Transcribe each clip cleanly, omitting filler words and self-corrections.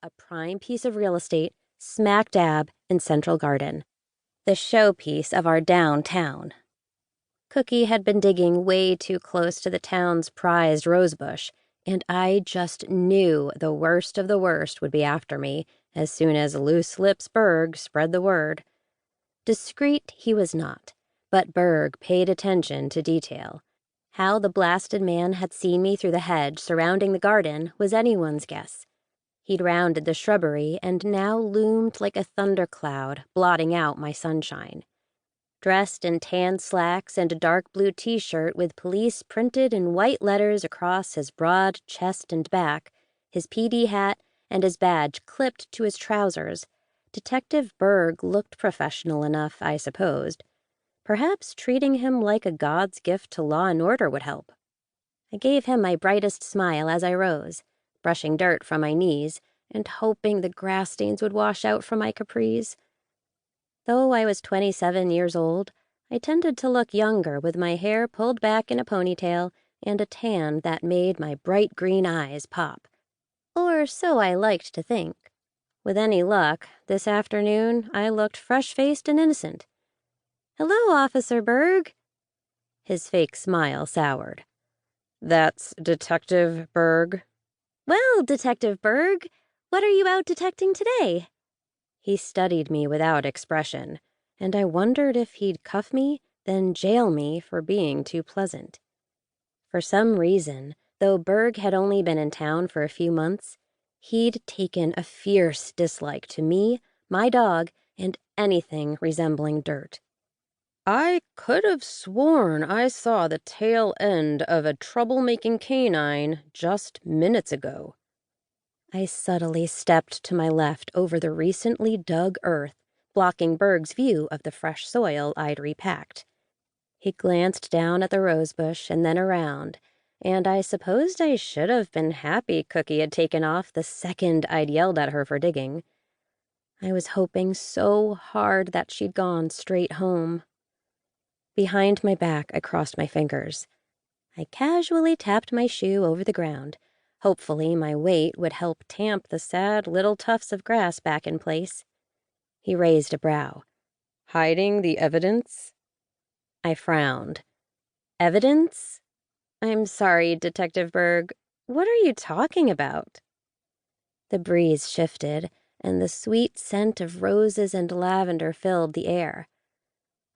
a prime piece of real estate smack dab in Central Garden, the showpiece of our downtown. Cookie had been digging way too close to the town's prized rosebush, and I just knew the worst of the worst would be after me as soon as Loose Lips Berg spread the word. Discreet he was not, but Berg paid attention to detail. How the blasted man had seen me through the hedge surrounding the garden was anyone's guess. He'd rounded the shrubbery and now loomed like a thundercloud, blotting out my sunshine. Dressed in tan slacks and a dark blue t-shirt with police printed in white letters across his broad chest and back, his PD hat and his badge clipped to his trousers, Detective Berg looked professional enough, I supposed. Perhaps treating him like a god's gift to law and order would help. I gave him my brightest smile as I rose, brushing dirt from my knees and hoping the grass stains would wash out from my capris. Though I was 27 years old, I tended to look younger with my hair pulled back in a ponytail and a tan that made my bright green eyes pop. Or so I liked to think. With any luck, this afternoon I looked fresh-faced and innocent. "Hello, Officer Berg." His fake smile soured. "That's Detective Berg?" "Well, Detective Berg, what are you out detecting today?" He studied me without expression, and I wondered if he'd cuff me, then jail me for being too pleasant. For some reason, though Berg had only been in town for a few months, he'd taken a fierce dislike to me, my dog, and anything resembling dirt. "I could have sworn I saw the tail end of a troublemaking canine just minutes ago." I subtly stepped to my left over the recently dug earth, blocking Berg's view of the fresh soil I'd repacked. He glanced down at the rosebush and then around, and I supposed I should have been happy Cookie had taken off the second I'd yelled at her for digging. I was hoping so hard that she'd gone straight home. Behind my back, I crossed my fingers. I casually tapped my shoe over the ground. Hopefully my weight would help tamp the sad little tufts of grass back in place. He raised a brow. "Hiding the evidence?" I frowned. "Evidence? I'm sorry, Detective Berg. What are you talking about?" The breeze shifted, and the sweet scent of roses and lavender filled the air.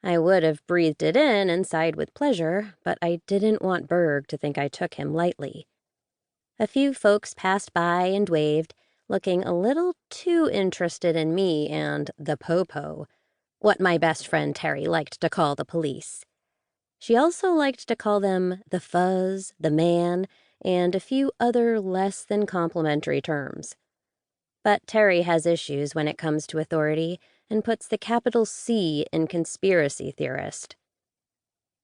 I would have breathed it in and sighed with pleasure, but I didn't want Berg to think I took him lightly. A few folks passed by and waved, looking a little too interested in me and the popo, what my best friend Terry liked to call the police. She also liked to call them the fuzz, the man, and a few other less than complimentary terms. But Terry has issues when it comes to authority and puts the capital C in conspiracy theorist.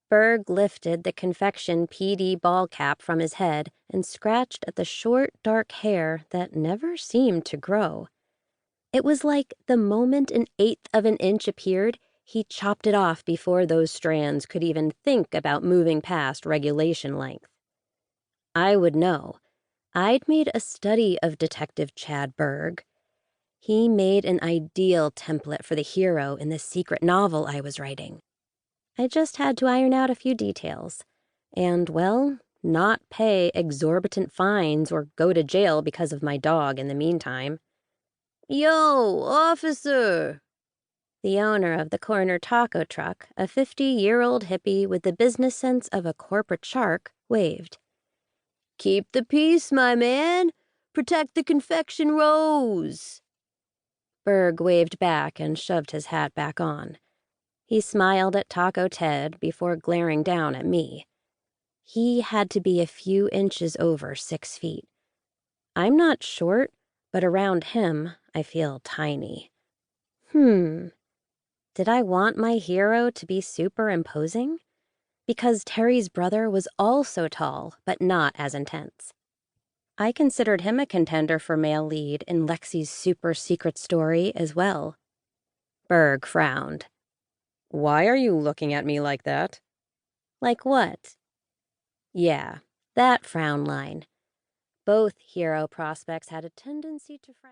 Berg lifted the Confection PD ball cap from his head and scratched at the short, dark hair that never seemed to grow. It was like the moment an eighth of an inch appeared, he chopped it off before those strands could even think about moving past regulation length. I would know. I'd made a study of Detective Chad Berg. He made an ideal template for the hero in the secret novel I was writing. I just had to iron out a few details and, well, not pay exorbitant fines or go to jail because of my dog in the meantime. "Yo, officer!" The owner of the corner taco truck, a 50-year-old hippie with the business sense of a corporate shark, waved. "Keep the peace, my man. Protect the Confection Rose." Berg waved back and shoved his hat back on. He smiled at Taco Ted before glaring down at me. He had to be a few inches over 6 feet. I'm not short, but around him, I feel tiny. Did I want my hero to be superimposing? Because Terry's brother was also tall, but not as intense. I considered him a contender for male lead in Lexi's super secret story as well. Berg frowned. "Why are you looking at me like that?" Like what? Yeah, that frown line. Both hero prospects had a tendency to frown.